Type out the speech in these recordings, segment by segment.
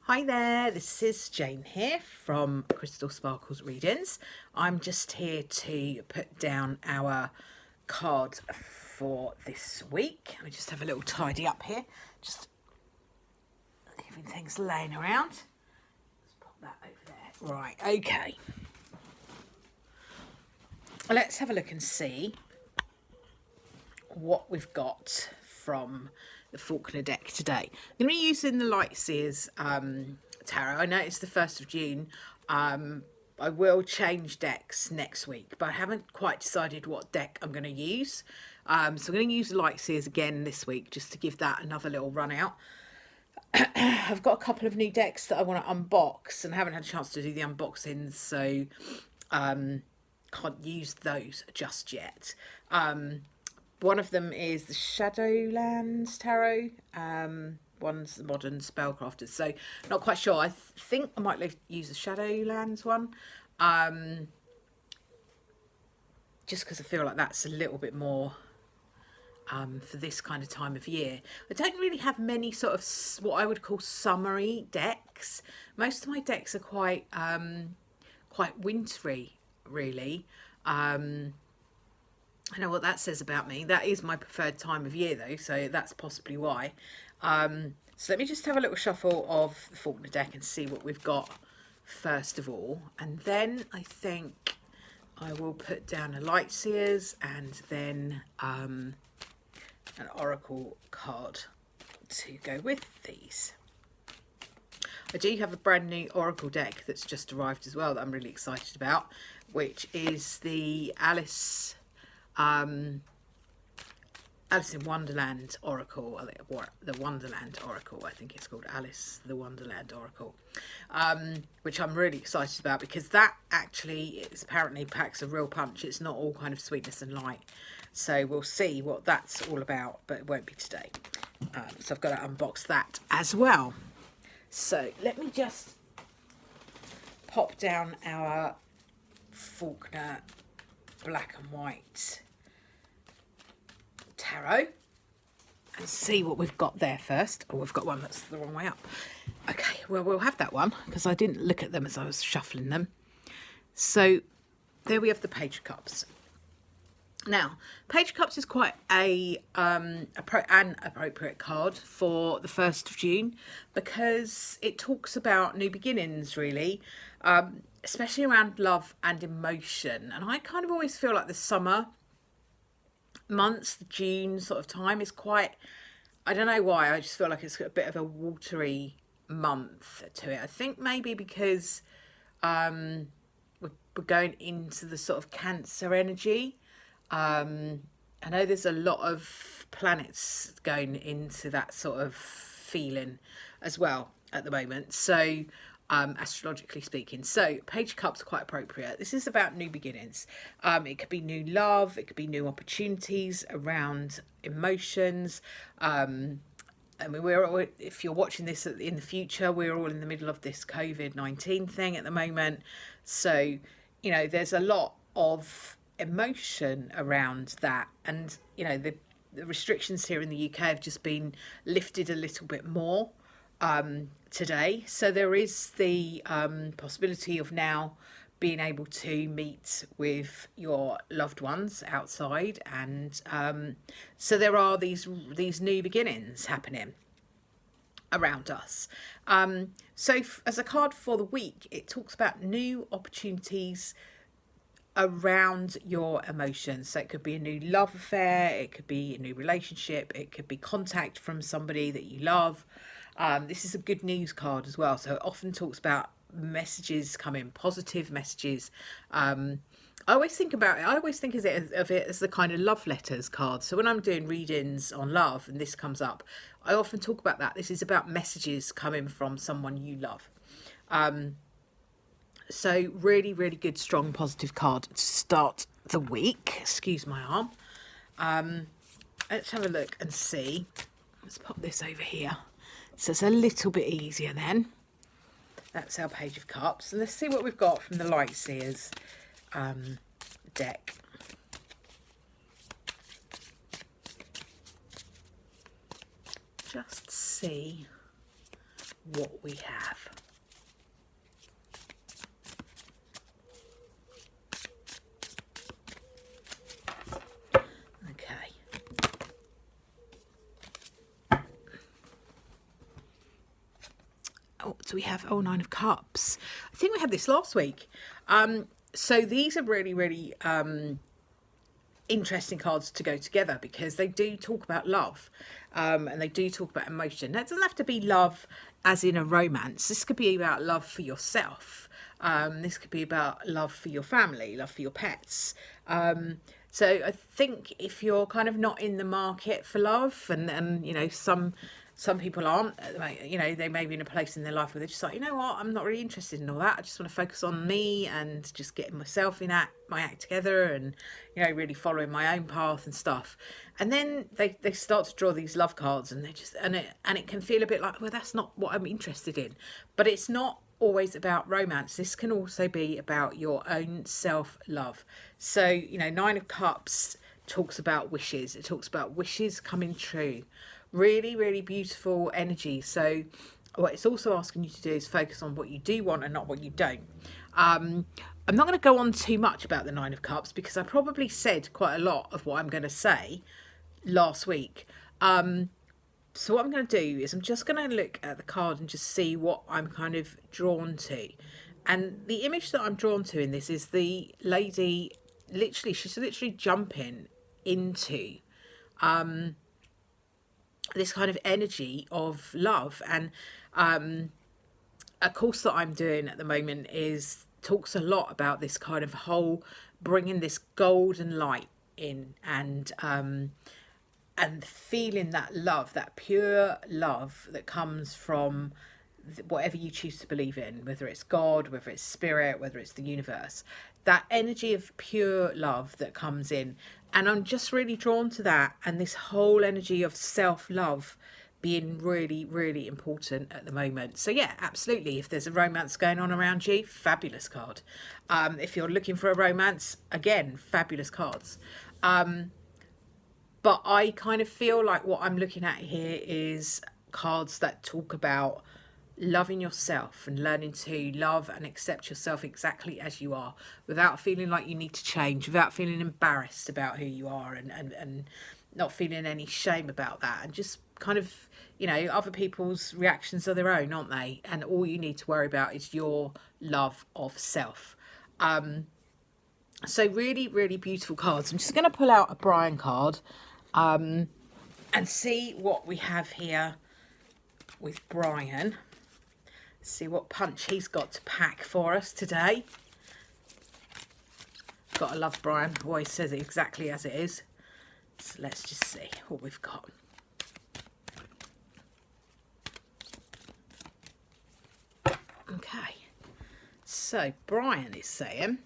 Hi there, this is Jane here from Crystal Sparkles Readings. I'm just here to put down our card for this week. Let me just have a little tidy up here, just leaving things laying around. Let's pop that over there. Right, okay. Let's have a look and see what we've got from the Faulkner deck today. I'm going to be using the Lightseers tarot. I know it's the 1st of June. I will change decks next week, but I haven't quite decided what deck I'm going to use. So I'm going to use the Lightseers again this week just to give that another little run out. I've got a couple of new decks that I want to unbox and haven't had a chance to do the unboxings, so can't use those just yet. One of them is the Shadowlands Tarot. One's the Modern Spellcrafters. So not quite sure. I think I might use the Shadowlands one. Just because I feel like that's a little bit more for this kind of time of year. I don't really have many sort of what I would call summery decks. Most of my decks are quite wintry, really. I know what that says about me. That is my preferred time of year, though, so that's possibly why. So let me just have a little shuffle of the Faulkner deck and see what we've got first of all. And then I think I will put down a Lightseers and then an Oracle card to go with these. I do have a brand new Oracle deck that's just arrived as well that I'm really excited about, which is the Alice in Wonderland Oracle, the Wonderland Oracle, I think it's called Alice the Wonderland Oracle, which I'm really excited about because that actually apparently packs a real punch. It's not all kind of sweetness and light. So we'll see what that's all about, but it won't be today. So I've got to unbox that as well. So let me just pop down our Faulkner black and white tarot and see what we've got there first. Oh, we've got one that's the wrong way up. Okay, well, we'll have that one because I didn't look at them as I was shuffling them. So there we have the Page of Cups. Now, Page of Cups is quite an appropriate card for the 1st of June because it talks about new beginnings, really, especially around love and emotion. And I kind of always feel like the summer months, the June sort of time is quite, I don't know why, I just feel like it's got a bit of a watery month to it. I think maybe because we're going into the sort of Cancer energy. I know there's a lot of planets going into that sort of feeling as well at the moment. So astrologically speaking. So Page of Cups are quite appropriate. This is about new beginnings. It could be new love. It could be new opportunities around emotions. I mean, we're all, if you're watching this in the future, we're all in the middle of this COVID-19 thing at the moment. So, you know, there's a lot of emotion around that. And, you know, the restrictions here in the UK have just been lifted a little bit more today. So there is the possibility of now being able to meet with your loved ones outside, and so there are these new beginnings happening around us. So as a card for the week, it talks about new opportunities around your emotions. So it could be a new love affair, it could be a new relationship, it could be contact from somebody that you love. This is a good news card as well. So it often talks about messages coming, positive messages. I always think of it as the kind of love letters card. So when I'm doing readings on love and this comes up, I often talk about that. This is about messages coming from someone you love. So really, really good, strong, positive card to start the week. Excuse my arm. Let's have a look and see. Let's pop this over here. So it's a little bit easier then. That's our Page of Cups. And let's see what we've got from the Lightseers deck. Just see what we have. Okay. Oh, so we have Nine of Cups. I think we had this last week. So these are really, really interesting cards to go together because they do talk about love, and they do talk about emotion. That doesn't have to be love as in a romance. This could be about love for yourself. This could be about love for your family, love for your pets. So I think if you're kind of not in the market for love, and you know, some people aren't, you know, they may be in a place in their life where they're just like, you know what, I'm not really interested in all that. I just want to focus on me and just getting myself in my act together, and, you know, really following my own path and stuff. And then they start to draw these love cards, and they just, and it can feel a bit like, well, that's not what I'm interested in. But it's not always about romance. This can also be about your own self-love. So, you know, Nine of Cups talks about wishes. It talks about wishes coming true. Really, really beautiful energy. So what it's also asking you to do is focus on what you do want and not what you don't. I'm not going to go on too much about the Nine of Cups because I probably said quite a lot of what I'm going to say last week. So what I'm going to do is I'm just going to look at the card and just see what I'm kind of drawn to. And the image that I'm drawn to in this is the lady, literally, she's literally jumping into this kind of energy of love. And a course that I'm doing at the moment talks a lot about this kind of whole bringing this golden light in, and feeling that love, that pure love that comes from whatever you choose to believe in, whether it's God, whether it's spirit, whether it's the universe, that energy of pure love that comes in. And I'm just really drawn to that, and this whole energy of self-love being really, really important at the moment. So yeah, absolutely, if there's a romance going on around you, fabulous card. If you're looking for a romance, again, fabulous cards. But I kind of feel like what I'm looking at here is cards that talk about loving yourself and learning to love and accept yourself exactly as you are, without feeling like you need to change, without feeling embarrassed about who you are, and not feeling any shame about that, and just kind of, you know, other people's reactions are their own, aren't they? And all you need to worry about is your love of self. So really, really beautiful cards. I'm just going to pull out a Brian card and see what we have here with Brian. See what punch he's got to pack for us today. Gotta love Brian, always says it exactly as it is. So let's just see what we've got. Okay, so Brian is saying,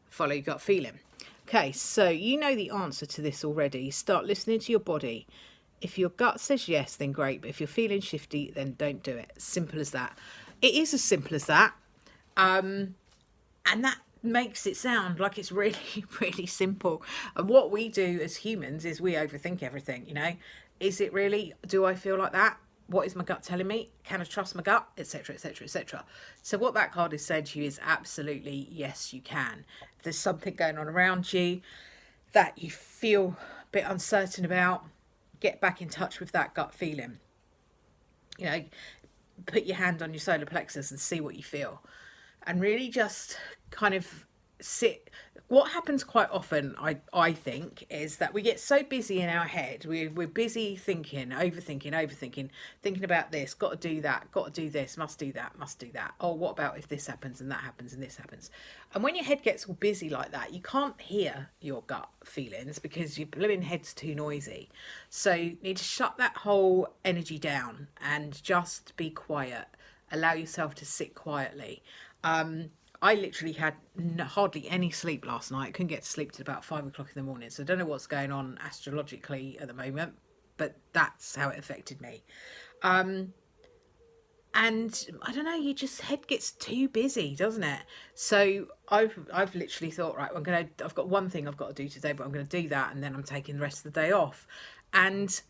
follow your gut feeling. Okay, so you know the answer to this already. Start listening to your body. If your gut says yes, then great. But if you're feeling shifty, then don't do it. Simple as that. It is as simple as that. And that makes it sound like it's really, really simple. And what we do as humans is we overthink everything, you know. Is it really? Do I feel like that? What is my gut telling me? Can I trust my gut? Etc, etc, etc. So what that card is saying to you is absolutely yes, you can. If there's something going on around you that you feel a bit uncertain about, get back in touch with that gut feeling. You know, put your hand on your solar plexus and see what you feel, and really just kind of sit. What happens quite often, I think, is that we get so busy in our head. We're busy thinking, overthinking, thinking about this, got to do that, got to do this, must do that. Oh, what about if this happens and that happens and this happens? And when your head gets all busy like that, you can't hear your gut feelings because your blooming head's too noisy. So you need to shut that whole energy down and just be quiet. Allow yourself to sit quietly. I literally had hardly any sleep last night. Couldn't get to sleep till about 5 o'clock in the morning. So I don't know what's going on astrologically at the moment, but that's how it affected me. And I don't know, your just head gets too busy, doesn't it? So I've literally thought, right, I've got one thing I've got to do today, but I'm going to do that, and then I'm taking the rest of the day off. And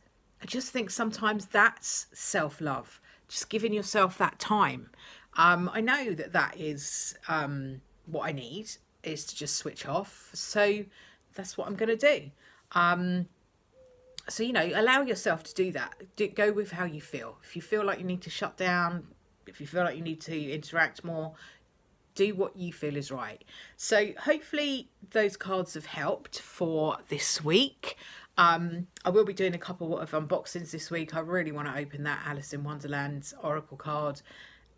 I just think sometimes that's self-love. just giving yourself that time. I know that is what I need, is to just switch off. So that's what I'm going to do. So, you know, allow yourself to do that. Go with how you feel. If you feel like you need to shut down, if you feel like you need to interact more, do what you feel is right. So hopefully those cards have helped for this week. I will be doing a couple of unboxings this week. I really want to open that Alice in Wonderland Oracle card,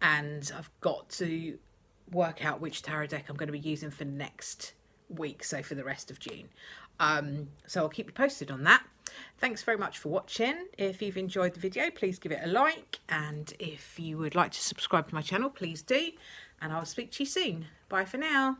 and I've got to work out which tarot deck I'm going to be using for next week, so for the rest of June. So I'll keep you posted on that. Thanks very much for watching. If you've enjoyed the video, please give it a like, and if you would like to subscribe to my channel, please do, and I'll speak to you soon. Bye for now.